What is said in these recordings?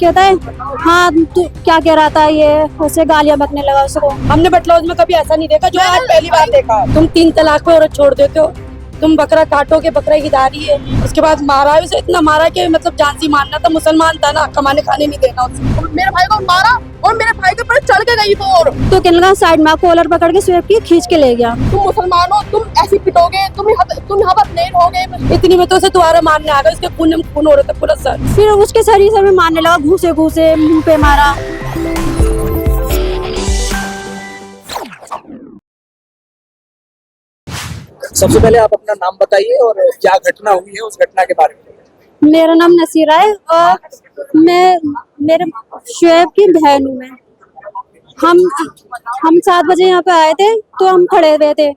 कहता है हाँ तू क्या कह रहा था, ये उसे गालियां बकने लगा उसको। हमने बटलौज में कभी ऐसा नहीं देखा जो आज पहली बार देखा। तुम 3 तलाक पे औरत छोड़ देते हो, तुम बकरा काटोगे, बकरा की दारी है। उसके बाद मारा है उसे, इतना मारा कि मतलब जान से मारना था। मुसलमान था ना, कमाने खाने नहीं देना उसे। मेरे भाई को मारा और मेरे भाई के ऊपर चढ़ के गई वो। और तो कहने लगा साइड में कॉलर पकड़ के स्वेप की खींच के ले गया। तुम मुसलमान हो, तुम ऐसी पिटोगे, तुम यहाँ पर नहीं रहोगे। इतनी में तो उसे दोबारा मारने आ गए, उसके खून में खून हो रहा था पूरा सर। फिर उसके शरीर में मारने लगा, घूसे घूसे मुंह पे मारा। सबसे पहले आप अपना नाम बताइए और क्या घटना हुई है उस घटना के बारे में। मेरा नाम नसीरा है और मैं मेरे शुएब की बहन हूँ मैं। हम 7 बजे यहाँ पे आए थे तो हम खड़े हुए थे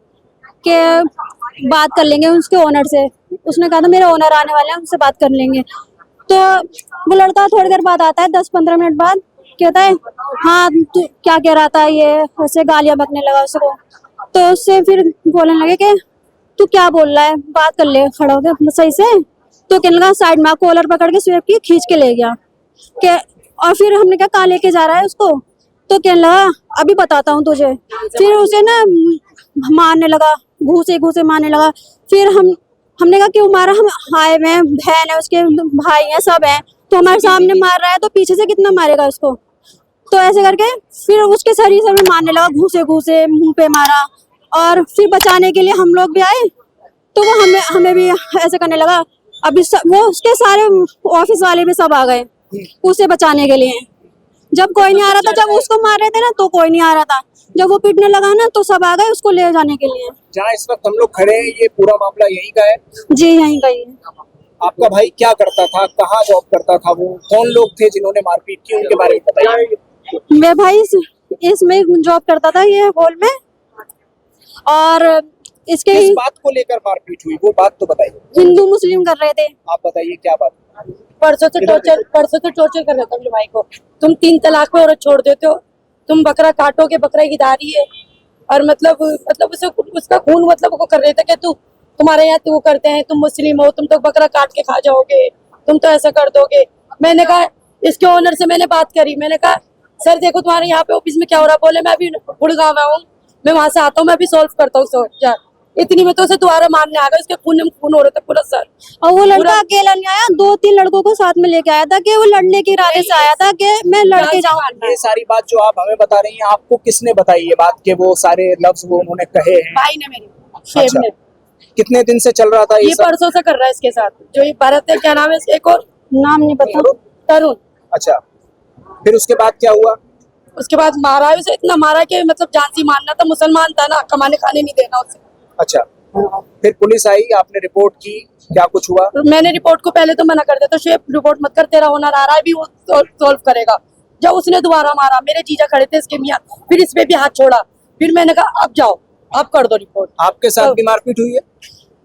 कि बात कर लेंगे उसके ओनर से। उसने कहा था मेरे ओनर आने वाले हैं, उनसे बात कर लेंगे। तो वो लड़का थोड़ी देर बाद आता है, 10-15 मिनट बाद कहता है हाँ तू क्या कह रहा था, ये ऐसे गालियां बकने लगा उसको। तो उससे फिर बोलने लगे कि तू क्या बोल रहा है, बात कर ले खड़ा हो गया सही से। तो कहने लगा साइड में कॉलर पकड़ के स्वेप की खींच के ले गया के। और फिर हमने कहा कहाँ लेके जा रहा है उसको। तो कहने लगा अभी बताता हूँ तुझे। फिर उसे ना मारने लगा, घूसे घूसे मारने लगा। फिर हमने कहा क्यों मारा, हम हाय में बहन है, उसके भाई हैं, सब हैं, तो हमारे सामने मार रहा है तो पीछे से कितना मारेगा उसको। तो ऐसे करके फिर उसके शरीर में मारने लगा, घूसे घूसे मुंह पे मारा। और फिर बचाने के लिए हम लोग भी आए तो वो हमें भी ऐसे करने लगा। अभी वो उसके सारे ऑफिस वाले भी सब आ गए उसे बचाने के लिए। जब कोई नहीं आ रहा था, जब उसको मार रहे थे ना तो कोई नहीं आ रहा था, जब वो पीटने लगा ना तो सब आ गए उसको ले जाने के लिए। जहाँ इस वक्त हम लोग खड़े हैं ये पूरा मामला यहीं का है। जी यहीं का ही है। आपका भाई क्या करता था, कहाँ जॉब करता था, वो कौन लोग थे जिन्होंने मारपीट की, उनके बारे में बताइए। मेरा भाई इसमें जॉब करता था, ये हॉल में। और इसके किस बात को लेकर मारपीट हुई वो बात तो बताइए। हिंदू मुस्लिम कर रहे थे। आप बताइए क्या बात। परसों से टॉर्चर कर रहा था मेरे भाई को। तुम 3 तलाक पे औरत छोड़ देते हो, तुम बकरा काटोगे, बकरा की दारी है। और मतलब उसे उसका खून मतलब वो कर रहे थे कि तुम्हारे यहाँ तो वो करते हैं, तुम मुस्लिम हो, तुम तो बकरा काट के खा जाओगे, तुम तो ऐसा कर दोगे। मैंने कहा इसके ओनर से मैंने बात करी, मैंने कहा सर देखो तुम्हारे यहाँ पे ऑफिस में क्या हो रहा है। बोले मैं अभी गुड़गांव में हूँ, मैं वहां से आता हूँ, मैं अभी सॉल्व करता हूँ। इतनी में तो उसे दोबारा मारने आ गए, उसके खून में खून हो रहा था पूरा सर। और वो लड़का अकेला नहीं आया, 2-3 लड़कों को साथ में लेके आया था कि वो लड़ने के इरादे से आया था कि मैं लड़के जाऊँ। ये सारी बात जो आप हमें बता रही हैं आपको किसने बताई ये बात कि वो सारे लफ्ज वो उन्होंने कहे हैं? भाई ने, मेरे शेब ने। कितने दिन से चल रहा था ये सब? परसों से कर रहा है इसके साथ, जो ये भारत है, क्या नाम है इसके, एक और नाम नहीं पता। तरुण। अच्छा, फिर उसके बाद क्या हुआ? उसके बाद मारा है उसे, इतना मारा कि मतलब जान से मारना था। मुसलमान था ना, कमाने खाने नहीं देना उसे। अच्छा, फिर पुलिस आई, आपने रिपोर्ट की, क्या कुछ हुआ? मैंने रिपोर्ट को पहले तो मना कर दिया था, शेफ रिपोर्ट मत कर, तेरा ओनर आ रहा है, भी वो सॉल्व करेगा। जब उसने दोबारा मारा, मेरे जीजा खड़े थे इसके मियाँ, फिर इस पे भी हाथ छोड़ा। फिर मैंने कहा अब जाओ, अब कर दो रिपोर्ट। आपके साथ भी मारपीट हुई है?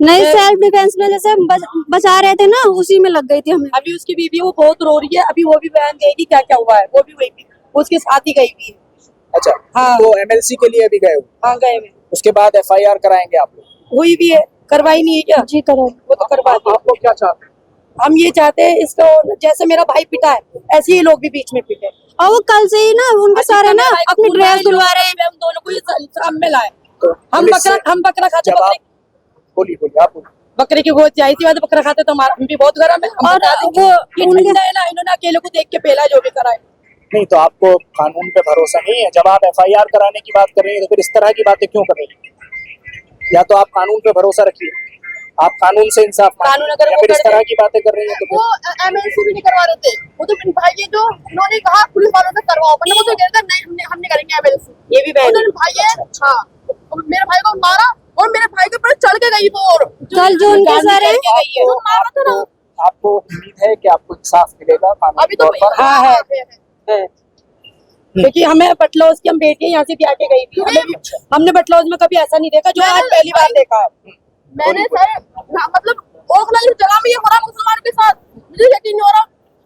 नहीं, सेल्फ डिफेंस में जैसे बचा रहे थे ना, उसी में लग गई थी हमें। अभी उसकी बीवी वो बहुत रो रही है, अभी वो भी बयान देगी क्या क्या हुआ है। वो भी वही उसके साथ ही गई हुई है। अच्छा, हाँ। तो एमएलसी के लिए भी गए हो? हाँ गए हुए। उसके बाद एफआईआर कराएंगे आप लोग? हुई भी है, करवाई नहीं है क्या? जी करो। वो तो करवा दी। आप लोग क्या चाहते हैं? हम ये चाहते हैं इसको, जैसे मेरा भाई पिटा है ऐसे ही लोग भी बीच में पिटे। और वो कल से ही ना उनके सारे ना अपनी ड्रेस धुलवा रहे हैं। हम दोनों को ये सामने लाए। तो हम पुलिस से बकरा खाते, जब आप बोलिए आप बोलिए। बकरे की गोद आई थी बात, बकरा खाते तो हमारा भी बहुत गरम है। और वो उनके है ना, इन्होंने अकेले को देख के पहला जो भी कराए। नहीं तो आपको कानून पे भरोसा नहीं है? जब आप एफआईआर कराने की बात कर रहे हैं तो फिर इस तरह की बातें क्यों कर रही हैं? या तो आप कानून पे भरोसा रखिए, आप कानून से इंसाफ कानून मांगिए, अगर या वो फिर इस कर तरह दे- की बातें कर रही हैं तो वो एमएलसी भी नहीं करवा रहे थे, वो तो भाई ये जो उन्होंने कहा पुलिस वालों से करवाओ, वरना वो तो कहते नहीं हमने करेंगे एमएलसी। ये भी बहन भाई है। हाँ, मेरे भाई को मारा और मेरे भाई के ऊपर चढ़ के गई वो। और कल जो उनके सारे जो मारा था ना, आपको उम्मीद है कि आपको इंसाफ मिलेगा कानूनी अभी तो तौर पर? हाँ है। क्योंकि हमें बटलौज की, हम बेटियां यहाँ से ब्याह के गई थी, हमने बटलौज में कभी ऐसा नहीं देखा जो आज पहली बार देखा है। मैंने सर मतलब ओखला जगह में ये हो रहा मुसलमान के साथ, मुझे यकीन नहीं हो रहा।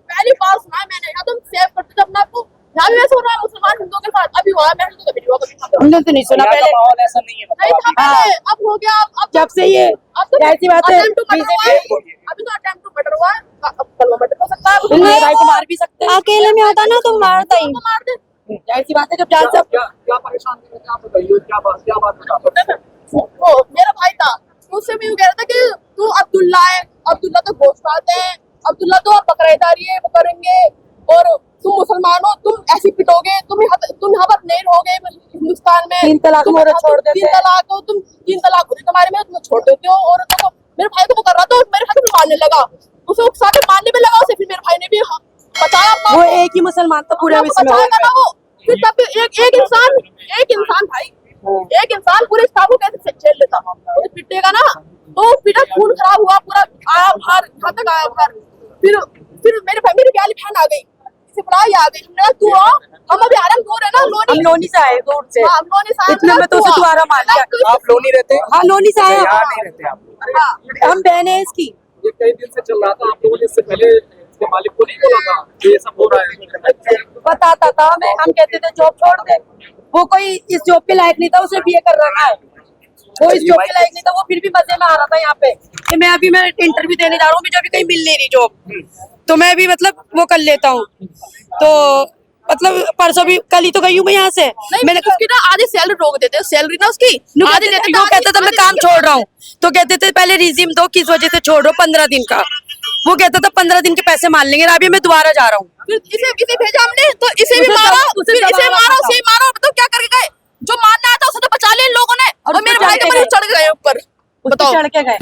पहली बार सुना मैंने, या तुम सेव करते थे अपना आपको, यहाँ भी ऐसा हो रहा है मुसलमान हिंदुओं के साथ। अभी हुआ है, मैंने तो कभी नहीं हुआ, कभी हमने तो नहीं सुना यहाँ का पहले। माहौल ऐसा नहीं है नहीं था मतलब पहले, अब हो गया। अब जब से ये अब तो ऐसी बात है, attempt to murder हुआ है। बोलिए। अभी तो अटेम्प्ट टू मर्डर हुआ है। मोमेंट हो सकता है, मेरे भाई को मार भी सकते हैं। अकेले में होता ना तो मारता ही। तो मार दे। जाहिर सी बात है, जब जान से क्या परेशान कर रहे थे आप बताइए, क्या बात बता रहे थे? वो मेरा भाई था, उससे भी कह रहा था कि तू अब्दुल्ला है, अब्दुल्ला तो गोश्त खाते हैं, अब्दुल्ला तो बकरेदारी है वो करेंगे, और तुम मुसलमान हो, तुम ऐसी पिटोगे, तुम यहाँ पर नहीं रहोगे हिंदुस्तान में। 3 तलाक में औरत छोड़ देते 3 हैं। तलाक हो, तुम 3 तलाक होती तुम्हारे में, तुम छोड़ देते हो औरतों को। मेरे भाई को वो कर रहा था, मेरे भाई को भी मारने लगा, उसे उकसा के मारने में लगा उसे, फिर मेरे भाई ने भी बचाया अपना वो एक ही मुसलमान तो पूरे विश्व में बचाएगा ना वो। फिर तब एक इंसान भाई, एक इंसान पूरे स्टाफ को कैसे झेल लेता, वो तो पिटेगा ना, तो पिटा, खून खराब हुआ पूरा, आया बाहर, यहाँ तक आया बाहर। फिर मेरी प्याली बहन आ गई, इसे बुलाई आ गई, हमने कहा तू आ, हम अभी आराम दूर है ना, लोनी, हम लोनी से आए, दूर से। हाँ, हम लोनी से आए, इतने में तो उसे दोबारा मार दिया। आप लोनी रहते हैं? हाँ, लोनी से आए यहाँ नहीं रहते आप? हाँ, हम बहन है इसकी। ये कई दिन से चल रहा था, आप लोगों ने इससे पहले इसके मालिक को नहीं बोला था कि ये सब हो रहा है? बताता था हमें, हम कहते थे जॉब छोड़ दे, वो कोई इस जॉब के लायक नहीं था, उसे बीए कर रखा है, वो इस जॉब के लायक नहीं था, वो फिर भी मजे में आ रहा था यहाँ पे कि मैं इंटरव्यू देने जा रहा हूँ, मुझे अभी कहीं मिल नहीं रही जॉब, तो मैं भी मतलब वो कर लेता हूँ। तो मतलब परसों भी, कल ही तो गई हूँ मैं यहाँ से। नहीं, मैंने उसकी ना आधी सैलरी रोक देते हैं, सैलरी ना उसकी आधी लेते हैं, वो कहता था मैं काम छोड़ रहा हूँ, तो कहते थे पहले रिज्यूम दो, किस वजह से छोड़ रहे हो, 15 दिन का। वो कहता था 15 दिन के पैसे मान लेंगे, अभी मैं दोबारा जा रहा हूँ। फिर इसे भेजा हमने, तो इसे भी उसे मारा, उसे फिर इसे दबाया मारा, था। उसे मारा, तो क्या करके गए, जो मारना आता उसे तो बचा लिया इन लोगों ने, और और मेरे उसको भाई के चढ़ के ऊपर चढ़ गए ऊपर, उस पे बताओ। चढ़ के गए।